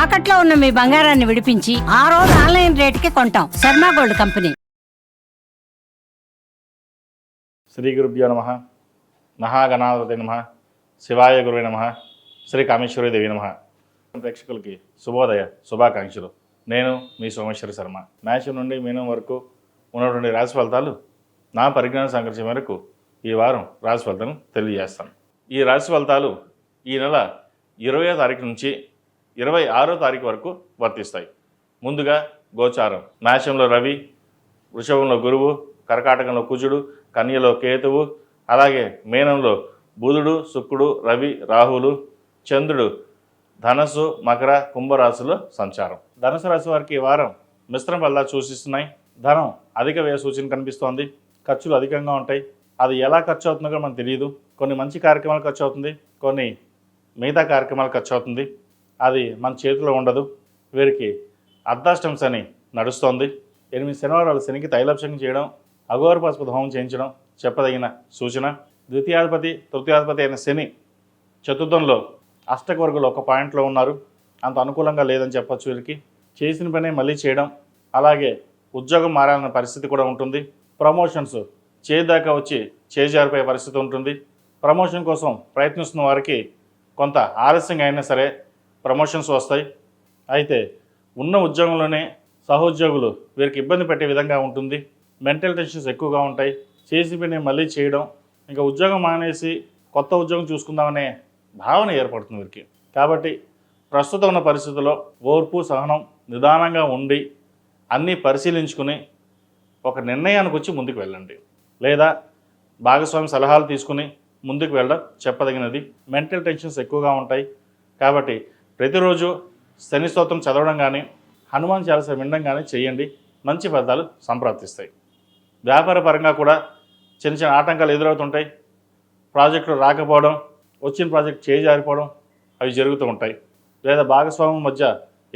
తాకట్లో ఉన్న మీ బంగారాన్ని విడిపించి ఆ రోజు ఆన్లైన్ రేటుకి కొంటాం. Sharma gold company. శ్రీ గురుభ్యో నమః. మహాగణాధిపతి నమః. శివాయ గురువే నమః. శ్రీ కామేశ్వరి దేవి నమః. ప్రేక్షకులకి శుభోదయ శుభాకాంక్షలు. నేను మీ సోమేశ్వర శర్మ. మేషం నుండి మీనం వరకు ఉన్నటువంటి రాశి ఫలితాలు నా పరిజ్ఞాన సంకర్షణ మేరకు ఈ వారం రాశి ఫలితాలను తెలియజేస్తాను. ఈ రాశి ఫలితాలు ఈ నెల 20వ తారీఖు నుంచి 26వ తారీఖు వరకు వర్తిస్తాయి. ముందుగా గోచారం. మేషంలో రవి, వృషభంలో గురువు, కర్కాటకంలో కుజుడు, కన్యలో కేతువు, అలాగే మీనంలో బుధుడు, శుక్రుడు, రవి, రాహువులు, చంద్రుడు ధనస్సు, మకర, కుంభరాశుల్లో సంచారం. ధనుసు రాశి వారికి ఈ వారం మిశ్రమ ఫలితాలు సూచిస్తున్నాయి. ధనం అధిక వ్యయ సూచన కనిపిస్తోంది. ఖర్చులు అధికంగా ఉంటాయి. అది ఎలా ఖర్చు అవుతుందో కూడా మనకు తెలియదు. కొన్ని మంచి కార్యక్రమాలు ఖర్చు అవుతుంది, కొన్ని మిగతా కార్యక్రమాలు ఖర్చు అవుతుంది. అది మన చేతిలో ఉండదు. వీరికి అర్ధాష్టమ శని నడుస్తోంది. 8 శనివారాలు శనికి తైలాభిషేకం చేయడం, అఘోర పాశుపత హోమం చేయించడం చెప్పదగిన సూచన. ద్వితీయాధిపతి తృతీయాధిపతి అయిన శని చతుర్థంలో అష్టక వర్గులు ఒక పాయింట్లో ఉన్నారు. అంత అనుకూలంగా లేదని చెప్పొచ్చు. వీరికి చేసిన పనే మళ్ళీ చేయడం, అలాగే ఉద్యోగం మారాలన్న పరిస్థితి కూడా ఉంటుంది. ప్రమోషన్స్ చేదాకా వచ్చి చేజారిపోయే పరిస్థితి ఉంటుంది. ప్రమోషన్ కోసం ప్రయత్నిస్తున్న వారికి కొంత ఆలస్యంగా అయినా సరే ప్రమోషన్స్ వస్తాయి. అయితే ఉన్న ఉద్యోగంలోనే సహోద్యోగులు వీరికి ఇబ్బంది పెట్టే విధంగా ఉంటుంది. మెంటల్ టెన్షన్స్ ఎక్కువగా ఉంటాయి. చేసి పని మళ్ళీ చేయడం, ఇంకా ఉద్యోగం మానేసి కొత్త ఉద్యోగం చూసుకుందామనే భావన ఏర్పడుతుంది వీరికి. కాబట్టి ప్రస్తుతం ఉన్న పరిస్థితుల్లో ఓర్పు, సహనం, నిదానంగా ఉండి అన్నీ పరిశీలించుకుని ఒక నిర్ణయానికి వచ్చి ముందుకు వెళ్ళండి. లేదా భాగస్వామి సలహాలు తీసుకుని ముందుకు వెళ్ళడం చెప్పదగినది. మెంటల్ టెన్షన్స్ ఎక్కువగా ఉంటాయి. కాబట్టి ప్రతిరోజు శని స్తోత్రం చదవడం కానీ, హనుమాన్ చాలీసా వినడం కానీ చేయండి. మంచి ఫలితాలు సంప్రాప్తిస్తాయి. వ్యాపార పరంగా కూడా చిన్న చిన్న ఆటంకాలు ఎదురవుతుంటాయి. ప్రాజెక్టులు రాకపోవడం, వచ్చిన ప్రాజెక్ట్ చేజారిపోవడం అవి జరుగుతూ ఉంటాయి. లేదా భాగస్వామ్యం మధ్య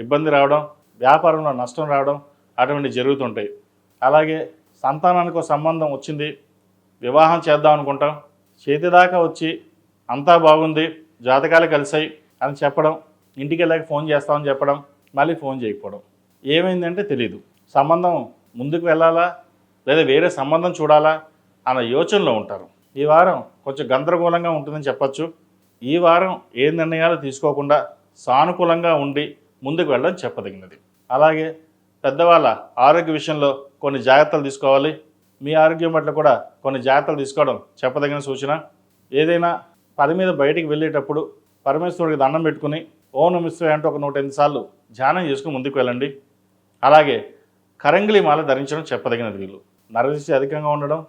ఇబ్బంది రావడం, వ్యాపారంలో నష్టం రావడం అటువంటివి జరుగుతుంటాయి. అలాగే సంతానానికి ఒక సంబంధం వచ్చింది, వివాహం చేద్దాం అనుకుంటాం, చేతిదాకా వచ్చి అంతా బాగుంది, జాతకాలు కలిసాయి అని చెప్పడం, ఇంటికి వెళ్ళాక ఫోన్ చేస్తామని చెప్పడం, మళ్ళీ ఫోన్ చేయకపోవడం. ఏమైందంటే తెలియదు. సంబంధం ముందుకు వెళ్ళాలా లేదా వేరే సంబంధం చూడాలా అన్న యోచనలో ఉంటారు. ఈ వారం కొంచెం గందరగోళంగా ఉంటుందని చెప్పచ్చు. ఈ వారం ఏ నిర్ణయాలు తీసుకోకుండా సానుకూలంగా ఉండి ముందుకు వెళ్ళడం చెప్పదగినది. అలాగే పెద్దవాళ్ళ ఆరోగ్య విషయంలో కొన్ని జాగ్రత్తలు తీసుకోవాలి. మీ ఆరోగ్యం పట్ల కూడా కొన్ని జాగ్రత్తలు తీసుకోవడం చెప్పదగిన సూచన. ఏదైనా పని మీద బయటికి వెళ్ళేటప్పుడు పరమేశ్వరుడికి దండం పెట్టుకుని ఓం నమః శివాయ అంటూ ఒక 108 సార్లు ధ్యానం చేసుకుని ముందుకు వెళ్ళండి. అలాగే కరంగిలి మాల ధరించడం చెప్పదగినది. వీళ్ళు నరదిష్టి అధికంగా ఉండడం,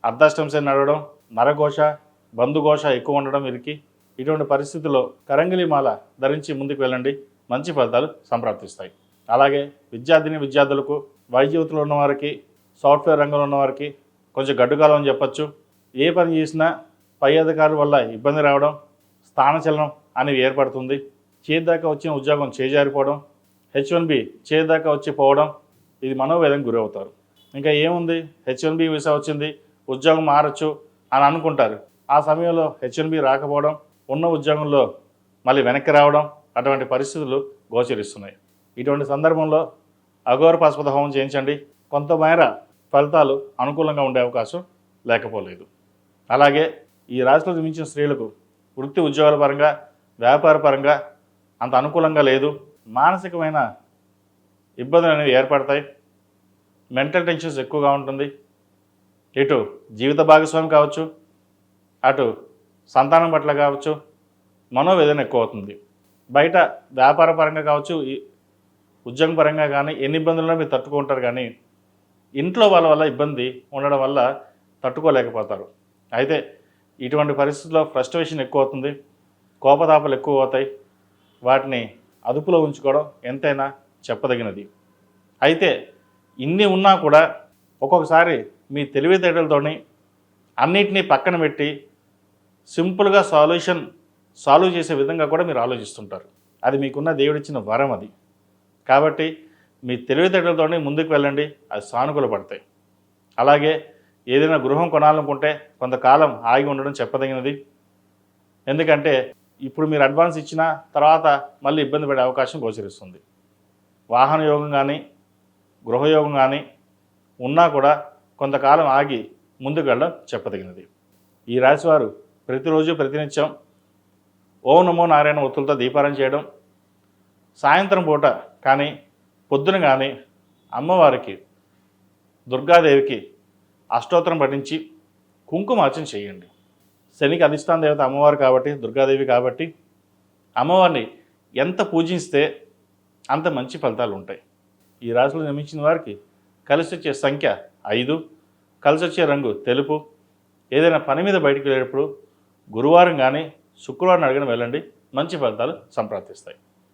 అర్ధాష్టమ శని నడవడం, నరఘోష, బంధుఘోష ఎక్కువ ఉండడం వీరికి. ఇటువంటి పరిస్థితుల్లో కరంగిలి మాల ధరించి ముందుకు వెళ్ళండి. మంచి ఫలితాలు సంప్రాప్తిస్తాయి. అలాగే విద్యార్థులకు, వైద్యుతులు ఉన్నవారికి, సాఫ్ట్వేర్ రంగంలో ఉన్నవారికి కొంచెం గడ్డుకాలం అని చెప్పచ్చు. ఏ పని చేసినా పై అధికారుల వల్ల ఇబ్బంది రావడం, స్థానచలనం అనేవి ఏర్పడుతుంది. చేదాకా వచ్చిన ఉద్యోగం చేజారిపోవడం, H1B చేదాకా వచ్చి పోవడం, ఇది మనోవేదనకు గురవుతారు. ఇంకా ఏముంది, H1B వీసా వచ్చింది, ఉద్యోగం మారచ్చు అని అనుకుంటారు. ఆ సమయంలో H1B రాకపోవడం, ఉన్న ఉద్యోగంలో మళ్ళీ వెనక్కి రావడం అటువంటి పరిస్థితులు గోచరిస్తున్నాయి. ఇటువంటి సందర్భంలో అఘోర పాశుపత హోమం చేయించండి. కొంతమేర ఫలితాలు అనుకూలంగా ఉండే అవకాశం లేకపోలేదు. అలాగే ఈ రాశిలో జన్మించిన స్త్రీలకు వృత్తి ఉద్యోగాల పరంగా, వ్యాపార పరంగా అంత అనుకూలంగా లేదు. మానసికమైన ఇబ్బందులు అనేవి ఏర్పడతాయి. మెంటల్ టెన్షన్స్ ఎక్కువగా ఉంటుంది. ఇటు జీవిత భాగస్వామి కావచ్చు, అటు సంతానం పట్ల కావచ్చు, మనోవేదన ఎక్కువ అవుతుంది. బయట వ్యాపార పరంగా కావచ్చు, ఉద్యోగం పరంగా కానీ ఎన్ని ఇబ్బందులను మీరు తట్టుకుంటారు. కానీ ఇంట్లో వాళ్ళ వల్ల ఇబ్బంది ఉండడం వల్ల తట్టుకోలేకపోతారు. అయితే ఇటువంటి పరిస్థితుల్లో ఫ్రస్ట్రేషన్ ఎక్కువ అవుతుంది, కోపతాపాలు ఎక్కువ అవుతాయి. వాటిని అదుపులో ఉంచుకోవడం ఎంతైనా చెప్పదగినది. అయితే ఇన్ని ఉన్నా కూడా ఒక్కొక్కసారి మీ తెలివితేటలతోని అన్నిటినీ పక్కన పెట్టి సింపుల్గా సాల్వ్ చేసే విధంగా కూడా మీరు ఆలోచిస్తుంటారు. అది మీకున్న దేవుడిచ్చిన వరం అది. కాబట్టి మీ తెలివితేటలతోనే ముందుకు వెళ్ళండి, అది సానుకూల పడతాయి. అలాగే ఏదైనా గృహం కొనాలనుకుంటే కొంతకాలం ఆగి ఉండడం చెప్పదగినది. ఎందుకంటే ఇప్పుడు మీరు అడ్వాన్స్ ఇచ్చిన తర్వాత మళ్ళీ ఇబ్బంది పడే అవకాశం గోచరిస్తుంది. వాహన యోగం కానీ గృహయోగం కానీ ఉన్నా కూడా కొంతకాలం ఆగి ముందుకు వెళ్ళడం చెప్పదగినది. ఈ రాశివారు ప్రతిరోజు ప్రతినిత్యం ఓం నమో నారాయణ ఒత్తులతో దీపారాయణ చేయడం, సాయంత్రం పూట కానీ పొద్దున కానీ అమ్మవారికి దుర్గాదేవికి అష్టోత్తరం పఠించి కుంకుమార్చన చేయండి. శనికి అధిష్టాన దేవత అమ్మవారు కాబట్టి, దుర్గాదేవి కాబట్టి అమ్మవారిని ఎంత పూజిస్తే అంత మంచి ఫలితాలు ఉంటాయి. ఈ రాశిలో జన్మించిన వారికి కలిసి వచ్చే సంఖ్య 5, కలిసి వచ్చే రంగు తెలుపు. ఏదైనా పని మీద బయటికి వెళ్ళేటప్పుడు గురువారం కానీ శుక్రవారం అడిగిన వెళ్ళండి, మంచి ఫలితాలు సంప్రాప్తిస్తాయి.